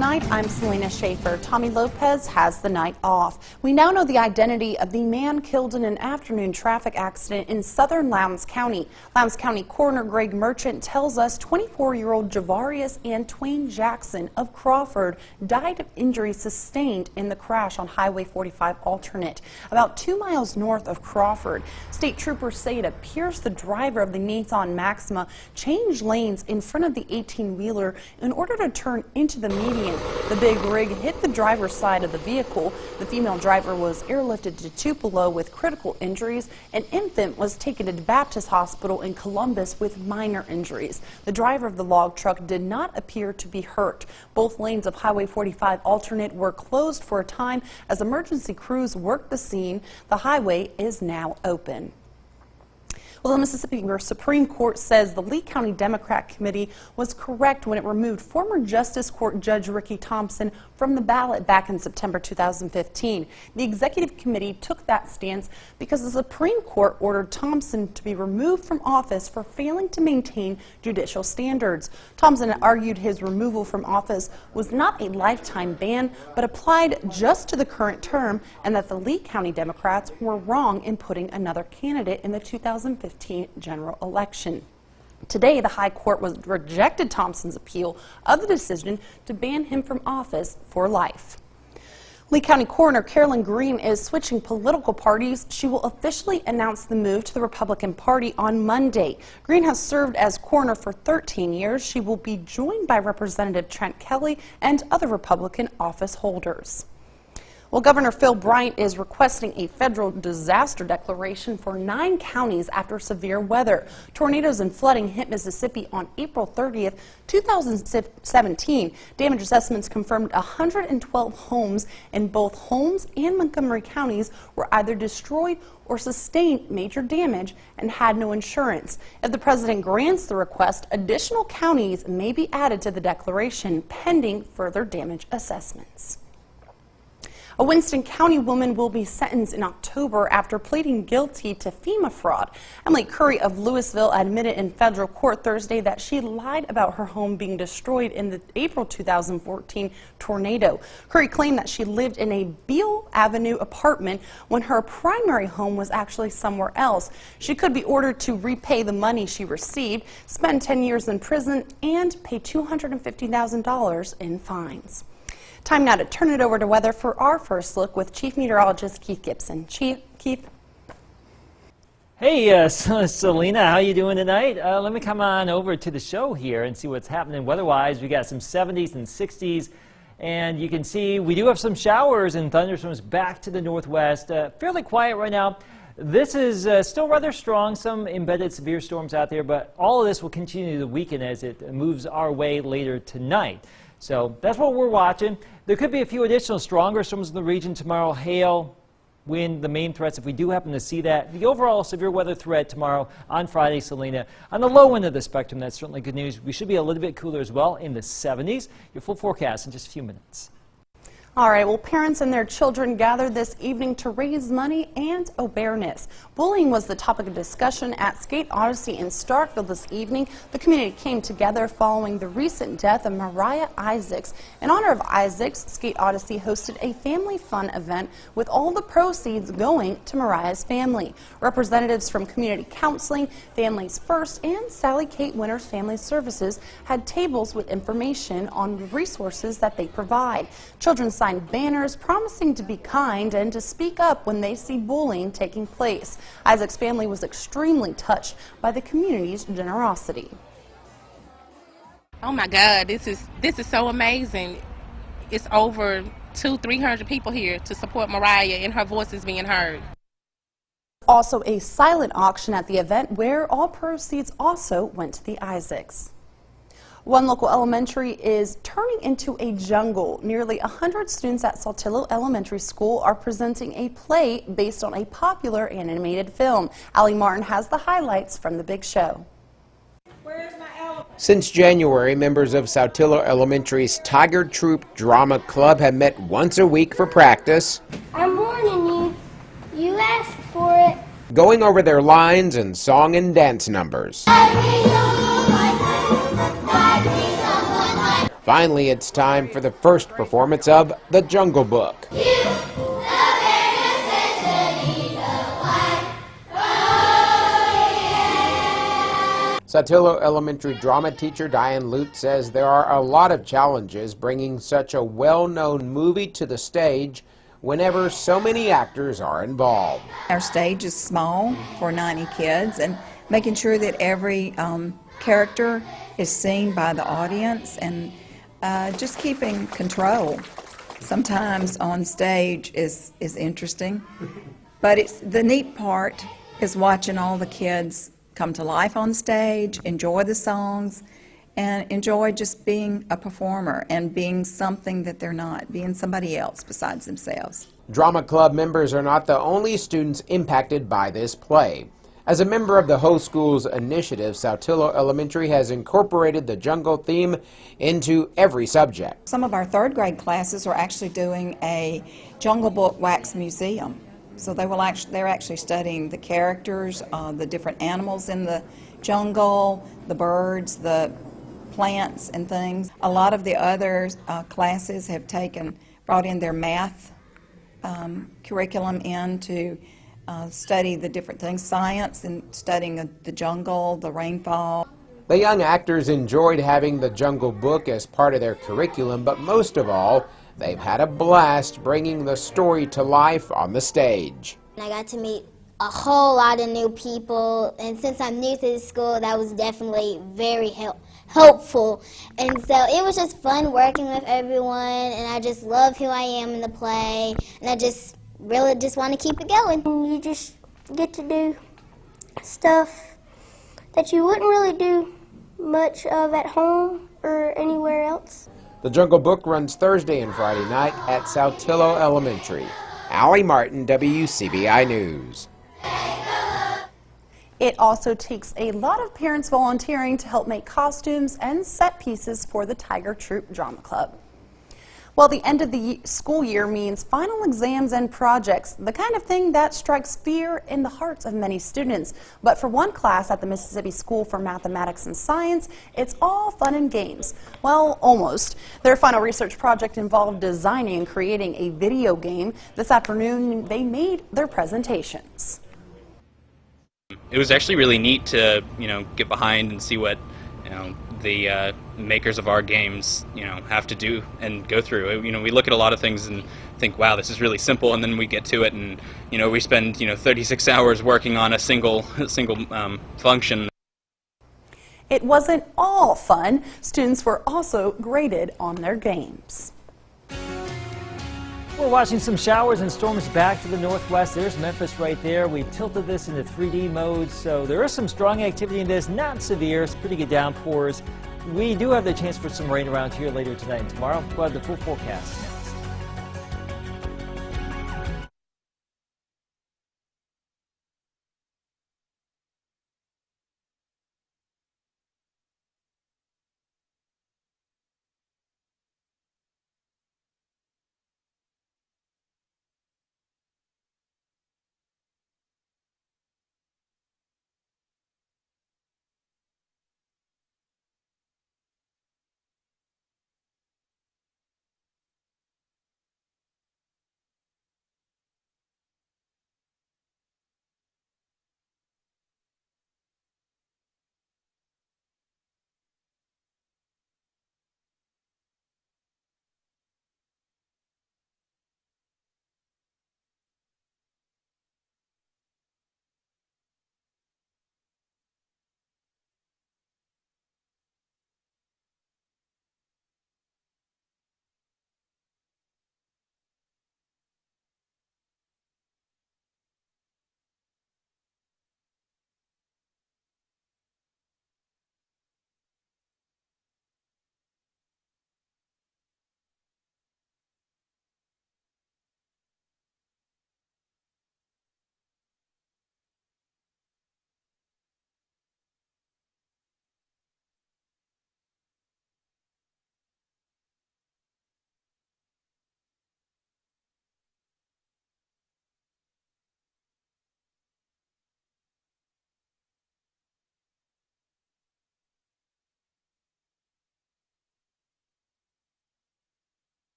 tonight. I'm Selena Schaefer. Tommy Lopez has the night off. We now know the identity of the man killed in an afternoon traffic accident in southern Lowndes County. Lowndes County Coroner Greg Merchant tells us 24-year-old Javarius Antwain Jackson of Crawford died of injuries sustained in the crash on Highway 45 alternate, about 2 miles north of Crawford. State troopers say it appears the driver of the Nissan Maxima changed lanes in front of the 18-wheeler in order to turn into the median. The big rig hit the driver's side of the vehicle. The female driver was airlifted to Tupelo with critical injuries. An infant was taken to Baptist Hospital in Columbus with minor injuries. The driver of the log truck did not appear to be hurt. Both lanes of Highway 45 alternate were closed for a time as emergency crews worked the scene. The highway is now open. Well, the Mississippi Supreme Court says the Lee County Democrat Committee was correct when it removed former Justice Court Judge Ricky Thompson from the ballot back in September 2015. The Executive Committee took that stance because the Supreme Court ordered Thompson to be removed from office for failing to maintain judicial standards. Thompson argued his removal from office was not a lifetime ban, but applied just to the current term, and that the Lee County Democrats were wrong in putting another candidate in the 2015 general election. Today, the High Court rejected Thompson's appeal of the decision to ban him from office for life. Lee County Coroner Carolyn Green is switching political parties. She will officially announce the move to the Republican Party on Monday. Green has served as coroner for 13 years. She will be joined by Representative Trent Kelly and other Republican office holders. Well, Governor Phil Bryant is requesting a federal disaster declaration for 9 counties after severe weather. Tornadoes and flooding hit Mississippi on April 30th, 2017. Damage assessments confirmed 112 homes in both Holmes and Montgomery counties were either destroyed or sustained major damage and had no insurance. If the president grants the request, additional counties may be added to the declaration pending further damage assessments. A Winston County woman will be sentenced in October after pleading guilty to FEMA fraud. Emily Curry of Louisville admitted in federal court Thursday that she lied about her home being destroyed in the April 2014 tornado. Curry claimed that she lived in a Beale Avenue apartment when her primary home was actually somewhere else. She could be ordered to repay the money she received, spend 10 years in prison, and pay $250,000 in fines. Time now to turn it over to weather for our first look with Chief Meteorologist Keith Gibson. Keith. Hey, Selena, how you doing tonight? Let me come on over to the show here and see what's happening weather-wise. We got some 70s and 60s, and you can see we do have some showers and thunderstorms back to the northwest. Fairly quiet right now. This is still rather strong, some embedded severe storms out there, but all of this will continue the weekend as it moves our way later tonight. So that's what we're watching. There could be a few additional stronger storms in the region tomorrow. Hail, wind, the main threats if we do happen to see that. The overall severe weather threat tomorrow on Friday, Selena. On the low end of the spectrum, that's certainly good news. We should be a little bit cooler as well in the 70s. Your full forecast in just a few minutes. All right, well, parents and their children gathered this evening to raise money and awareness. Bullying was the topic of discussion at Skate Odyssey in Starkville this evening. The community came together following the recent death of Mariah Isaacs. In honor of Isaacs, Skate Odyssey hosted a family fun event with all the proceeds going to Mariah's family. Representatives from Community Counseling, Families First, and Sally Kate Winters Family Services had tables with information on the resources that they provide. Children signed banners promising to be kind and to speak up when they see bullying taking place. Isaac's family was extremely touched by the community's generosity. Oh my God, this is so amazing. It's over 200-300 people here to support Mariah, and her voice is being heard. Also a silent auction at the event where all proceeds also went to the Isaacs. One local elementary is turning into a jungle. Nearly 100 students at Saltillo Elementary School are presenting a play based on a popular animated film. Allie Martin has the highlights from the big show. Since January, members of Saltillo Elementary's Tiger Troop Drama Club have met once a week for practice. I'm warning you. You asked for it. Going over their lines and song and dance numbers. Finally, it's time for the first performance of The Jungle Book. Saltillo Elementary drama teacher Diane Lute says there are a lot of challenges bringing such a well-known movie to the stage whenever so many actors are involved. Our stage is small for 90 kids, and making sure that every character is seen by the audience, and just keeping control. Sometimes on stage is interesting, but the neat part is watching all the kids come to life on stage, enjoy the songs, and enjoy just being a performer and being something that they're not, being somebody else besides themselves. Drama Club members are not the only students impacted by this play. As a member of the whole school's initiative, Saltillo Elementary has incorporated the jungle theme into every subject. Some of our third grade classes are actually doing a Jungle Book wax museum. So they're actually studying the characters, the different animals in the jungle, the birds, the plants and things. A lot of the other classes have brought in their math curriculum in to study the different things, science and studying the jungle, the rainfall. The young actors enjoyed having the Jungle Book as part of their curriculum, but most of all, they've had a blast bringing the story to life on the stage. I got to meet a whole lot of new people, and since I'm new to the school, that was definitely very helpful. And so it was just fun working with everyone, and I just love who I am in the play, and I just really just want to keep it going. You just get to do stuff that you wouldn't really do much of at home or anywhere else. The Jungle Book runs Thursday and Friday night at Saltillo Elementary. Allie Martin, WCBI News. It also takes a lot of parents volunteering to help make costumes and set pieces for the Tiger Troop Drama Club. Well, the end of the school year means final exams and projects, the kind of thing that strikes fear in the hearts of many students. But for one class at the Mississippi School for Mathematics and Science, it's all fun and games. Well, almost. Their final research project involved designing and creating a video game. This afternoon, they made their presentations. It was actually really neat to, get behind and see what, the makers of our games, have to do and go through. We look at a lot of things and think, wow, this is really simple, and then we get to it and, we spend, 36 hours working on a single function. It wasn't all fun. Students were also graded on their games. We're watching some showers and storms back to the northwest. There's Memphis right there. We tilted this into 3D mode, so there is some strong activity in this, not severe. It's pretty good downpours. We do have the chance for some rain around here later tonight and tomorrow. We'll have the full forecast now.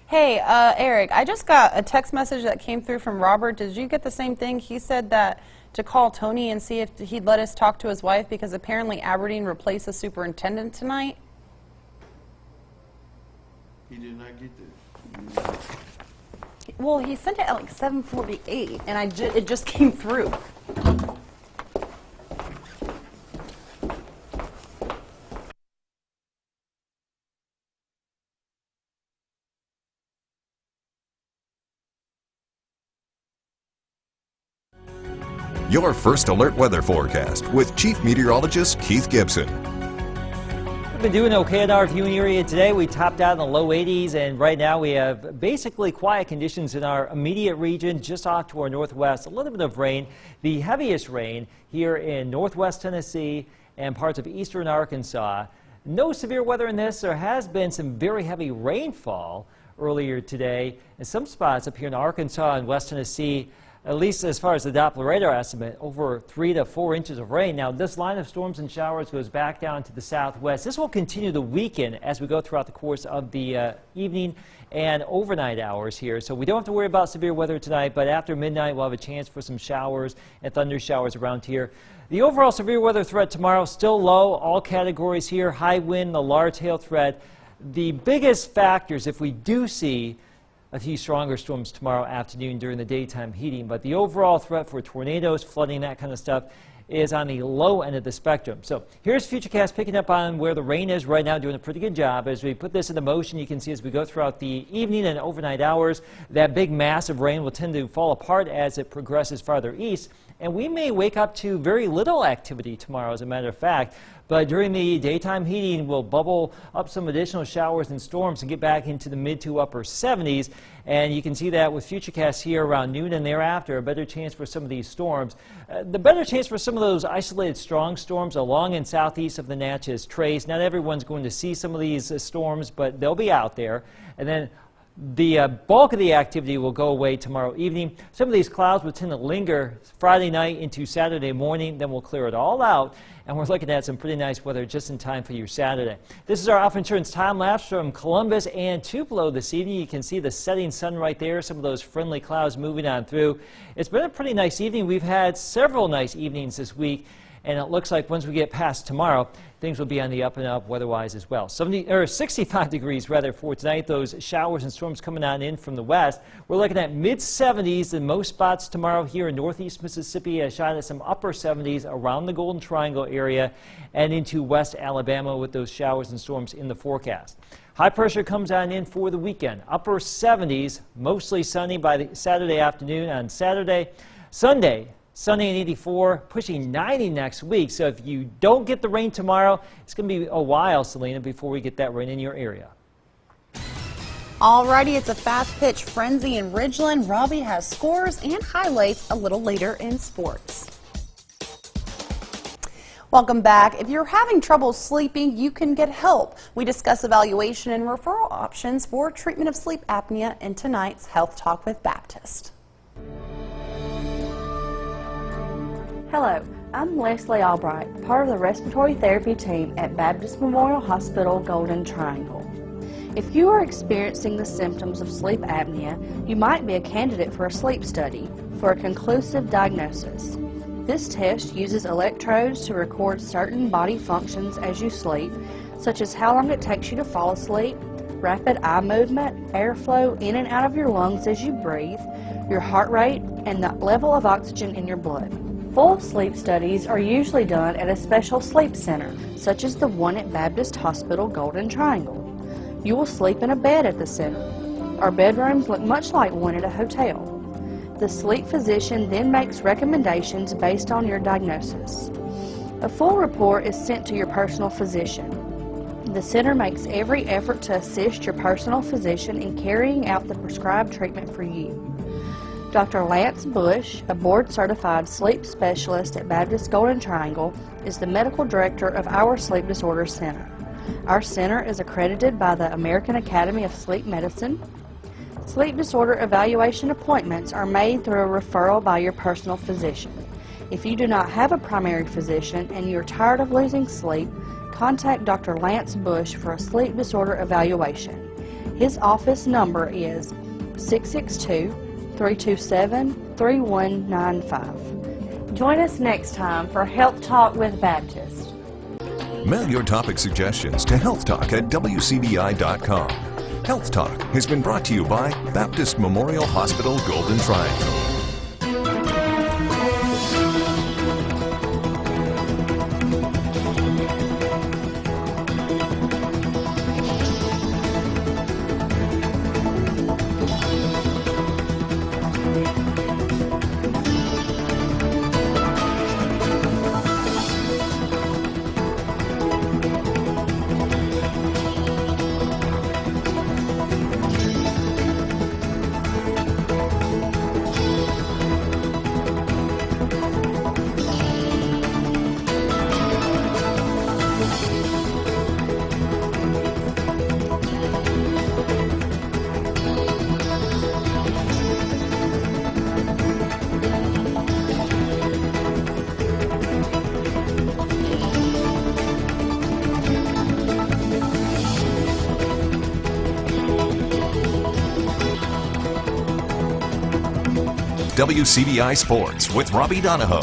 Hey, Eric, I just got a text message that came through from Robert. Did you get the same thing? He said that to call Tony and see if he'd let us talk to his wife because apparently Aberdeen replaced the superintendent tonight. He did not get that. Well, he sent it at like 7:48, and it just came through. Your first alert weather forecast with Chief Meteorologist Keith Gibson. We've been doing okay in our viewing area today. We topped out in the low 80s, and right now we have basically quiet conditions in our immediate region, just off to our northwest. A little bit of rain, the heaviest rain here in northwest Tennessee and parts of eastern Arkansas. No severe weather in this. There has been some very heavy rainfall earlier today in some spots up here in Arkansas and West Tennessee. At least as far as the Doppler radar estimate, over 3 to 4 inches of rain. Now, this line of storms and showers goes back down to the southwest. This will continue to weaken as we go throughout the course of the evening and overnight hours here. So we don't have to worry about severe weather tonight, but after midnight, we'll have a chance for some showers and thunder showers around here. The overall severe weather threat tomorrow still low. All categories here, high wind, the large hail threat. The biggest factors, if we do see a few stronger storms tomorrow afternoon during the daytime heating, but the overall threat for tornadoes, flooding, that kind of stuff is on the low end of the spectrum. So here's Futurecast picking up on where the rain is right now, doing a pretty good job. As we put this into motion, you can see as we go throughout the evening and overnight hours, that big mass of rain will tend to fall apart as it progresses farther east. And we may wake up to very little activity tomorrow, as a matter of fact. But during the daytime heating, we'll bubble up some additional showers and storms and get back into the mid to upper 70s. And you can see that with Futurecast here around noon and thereafter, a better chance for some of these storms. The better chance for some of those isolated strong storms along and southeast of the Natchez Trace. Not everyone's going to see some of these storms, but they'll be out there. And then the bulk of the activity will go away tomorrow evening. Some of these clouds will tend to linger Friday night into Saturday morning, then we'll clear it all out, and we're looking at some pretty nice weather just in time for your Saturday. This is our Alpha Insurance time lapse from Columbus and Tupelo this evening. You can see the setting sun right there, some of those friendly clouds moving on through. It's been a pretty nice evening. We've had several nice evenings this week, and it looks like once we get past tomorrow, things will be on the up and up weather-wise as well. 65 degrees rather for tonight. Those showers and storms coming on in from the west. We're looking at mid-70s in most spots tomorrow here in northeast Mississippi. A shot at some upper 70s around the Golden Triangle area and into west Alabama with those showers and storms in the forecast. High pressure comes on in for the weekend. Upper 70s, mostly sunny by the Saturday afternoon. On Saturday, Sunday, sunny and 84, pushing 90 next week. So if you don't get the rain tomorrow, it's going to be a while, Selena, before we get that rain in your area. Alrighty, it's a fast pitch frenzy in Ridgeland. Robbie has scores and highlights a little later in sports. Welcome back. If you're having trouble sleeping, you can get help. We discuss evaluation and referral options for treatment of sleep apnea in tonight's Health Talk with Baptist. Hello, I'm Leslie Albright, part of the respiratory therapy team at Baptist Memorial Hospital Golden Triangle. If you are experiencing the symptoms of sleep apnea, you might be a candidate for a sleep study for a conclusive diagnosis. This test uses electrodes to record certain body functions as you sleep, such as how long it takes you to fall asleep, rapid eye movement, airflow in and out of your lungs as you breathe, your heart rate, and the level of oxygen in your blood. Full sleep studies are usually done at a special sleep center, such as the one at Baptist Hospital Golden Triangle. You will sleep in a bed at the center. Our bedrooms look much like one at a hotel. The sleep physician then makes recommendations based on your diagnosis. A full report is sent to your personal physician. The center makes every effort to assist your personal physician in carrying out the prescribed treatment for you. Dr. Lance Bush, a board-certified sleep specialist at Baptist Golden Triangle, is the medical director of our Sleep Disorder Center. Our center is accredited by the American Academy of Sleep Medicine. Sleep disorder evaluation appointments are made through a referral by your personal physician. If you do not have a primary physician and you are tired of losing sleep, contact Dr. Lance Bush for a sleep disorder evaluation. His office number is 662-327-3195. Join us next time for Health Talk with Baptist. Mail your topic suggestions to healthtalk@wcbi.com. Health Talk has been brought to you by Baptist Memorial Hospital Golden Triangle. WCBI Sports with Robbie Donahoe.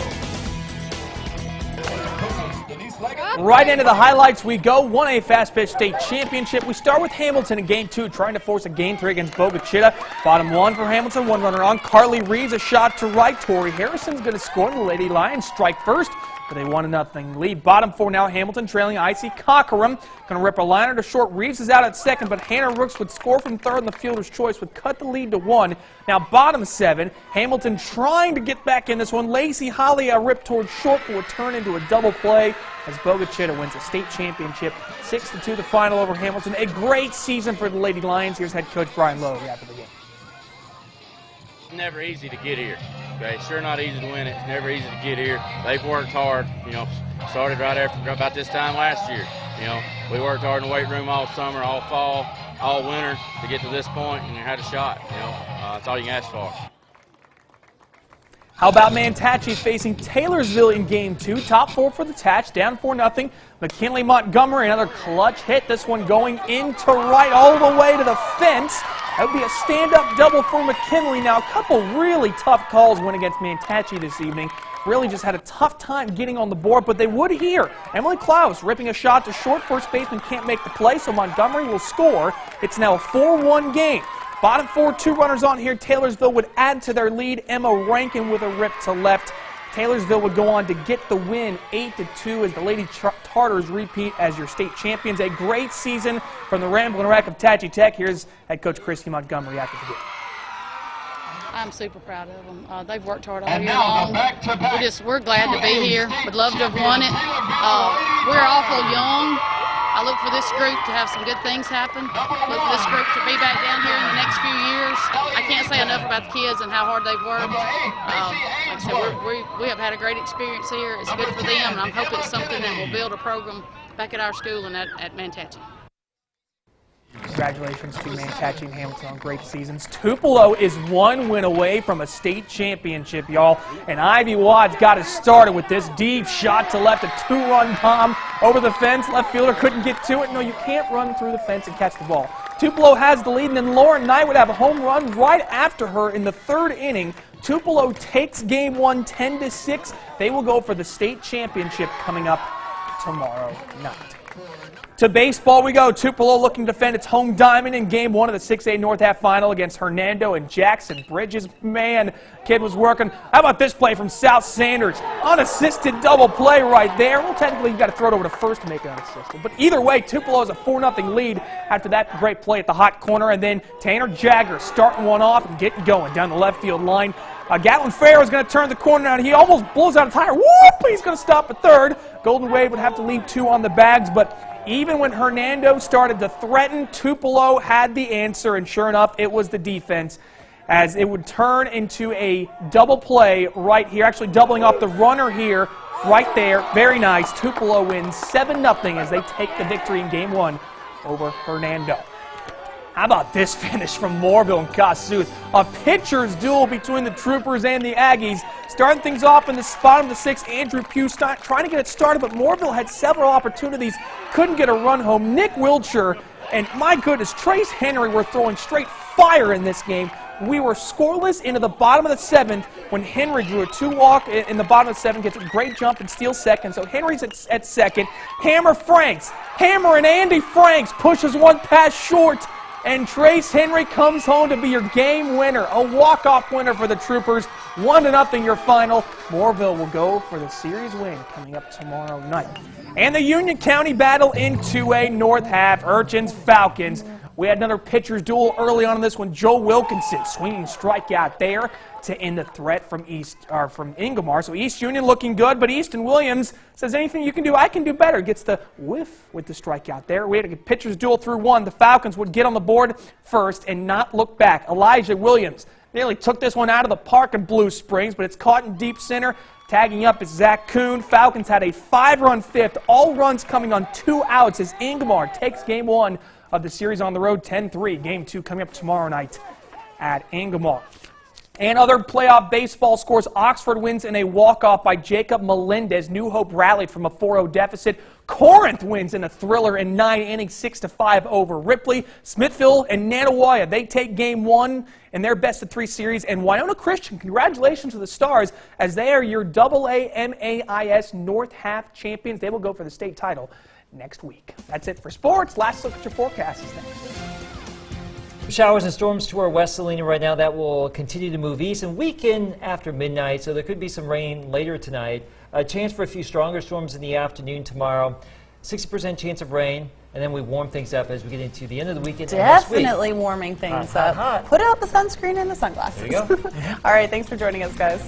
Right into the highlights we go. 1A Fast Pitch State Championship. We start with Hamilton in Game 2, trying to force a Game 3 against Boca Chica. Bottom 1 for Hamilton, 1 runner on. Carly Reeves a shot to right. Tori Harrison's going to score. The Lady Lions strike first, but they 1-0 lead. Bottom 4 now, Hamilton trailing Icy Cockerham. Going to rip a liner to short. Reeves is out at second, but Hannah Rooks would score from third, and the fielder's choice would cut the lead to 1. Now bottom 7, Hamilton trying to get back in this one. Lacey Holly a rip towards short, but would turn into a double play as Boca Chica wins a state championship. 6-2 the final over Hamilton. A great season for the Lady Lions. Here's head coach Brian Lowe after the game. Never easy to get here. Okay, sure not easy to win it. It's never easy to get here. They've worked hard. You know, started right after about this time last year. You know, we worked hard in the weight room all summer, all fall, all winter to get to this point, and you had a shot. You know, that's all you can ask for. How about Mantachie facing Taylorsville in Game 2? Top 4 for the Tatch, down 4-0. McKinley Montgomery, another clutch hit. This one going into right all the way to the fence. That would be a stand-up double for McKinley. Now, a couple really tough calls went against Mantachie this evening. Really just had a tough time getting on the board, but they would here. Emily Klaus ripping a shot to short. First baseman can't make the play, so Montgomery will score. It's now a 4-1 game. Bottom 4, 2 runners on here. Taylorsville would add to their lead. Emma Rankin with a rip to left. Taylorsville would go on to get the win 8-2 as the Lady Tartars repeat as your state champions. A great season from the Ramblin' Wreck of Tachi Tech. Here's head coach Christy Montgomery after the game. I'm super proud of them. They've worked hard all year long. We're glad to be here. Would love to have won it. We're awful young. I look for this group to have some good things happen. Look for this group to be back down here in the next few years. I can't say enough about the kids and how hard they've worked. Like I said, we have had a great experience here. It's good for them, and I'm hoping it's something that will build a program back at our school and at Mantachie. Congratulations to Mantachie and Hamilton on great seasons. Tupelo is 1 win away from a state championship, y'all. And Ivy Watts got it started with this deep shot to left, a 2-run bomb over the fence. Left fielder couldn't get to it. No, you can't run through the fence and catch the ball. Tupelo has the lead, and then Lauren Knight would have a home run right after her in the 3rd inning. Tupelo takes game 1 10-6. They will go for the state championship coming up tomorrow night. To baseball we go. Tupelo looking to defend its home diamond in Game 1 of the 6A North Half Final against Hernando and Jackson Bridges. Man, kid was working. How about this play from South Sanders? Unassisted double play right there. Well, technically you've got to throw it over to first to make it unassisted. But either way, Tupelo has a 4-0 lead after that great play at the hot corner. And then Tanner Jagger starting one off and getting going down the left field line. Gatlin Fair is going to turn the corner now. He almost blows out a tire. Whoop! He's going to stop at third. Golden Wave would have to leave 2 on the bags, but even when Hernando started to threaten, Tupelo had the answer, and sure enough, it was the defense, as it would turn into a double play right here, actually doubling off the runner here, right there. Very nice. Tupelo wins 7-0 as they take the victory in Game 1 over Hernando. How about this finish from Moorville and Kossuth? A pitcher's duel between the Troopers and the Aggies. Starting things off in the bottom of the 6th, Andrew Pugh trying to get it started, but Moorville had several opportunities, couldn't get a run home. Nick Wiltshire, And my goodness, Trace Henry were throwing straight fire in this game. We were scoreless into the bottom of the 7th when Henry drew a 2-walk in the bottom of the 7th, gets a great jump and steals second. So Henry's at second. Hammer and Andy Franks pushes one pass short. And Trace Henry comes home to be your game winner. A walk-off winner for the Troopers. 1-0 your final. Moorville will go for the series win coming up tomorrow night. And the Union County battle in 2A North half. Urchins, Falcons. We had another pitcher's duel early on in this one. Joe Wilkinson swinging strikeout there to end the threat from Ingomar. So East Union looking good, but Easton Williams says anything you can do, I can do better. Gets the whiff with the strikeout there. We had a pitcher's duel through 1. The Falcons would get on the board first and not look back. Elijah Williams nearly took this one out of the park in Blue Springs, but it's caught in deep center. Tagging up is Zach Kuhn. Falcons had a 5-run fifth, all runs coming on 2 outs as Ingomar takes game 1 of the series on the road, 10-3. Game 2 coming up tomorrow night at Ingomar. And other playoff baseball scores, Oxford wins in a walk-off by Jacob Melendez. New Hope rallied from a 4-0 deficit. Corinth wins in a thriller in 9 innings, 6-5 over Ripley. Smithville and Nanawaya, they take game 1 in their best-of-3 series. And Wyona Christian, congratulations to the Stars, as they are your AA MAIS North Half champions. They will go for the state title next week. That's it for sports. Last look at your forecast is next. Showers and storms to our west, Selena, right now. That will continue to move east and weaken after midnight, so there could be some rain later tonight. A chance for a few stronger storms in the afternoon tomorrow. 60% chance of rain, and then we warm things up as we get into the end of the weekend. Definitely warming things up. Put out the sunscreen and the sunglasses. There you go. All right, thanks for joining us, guys.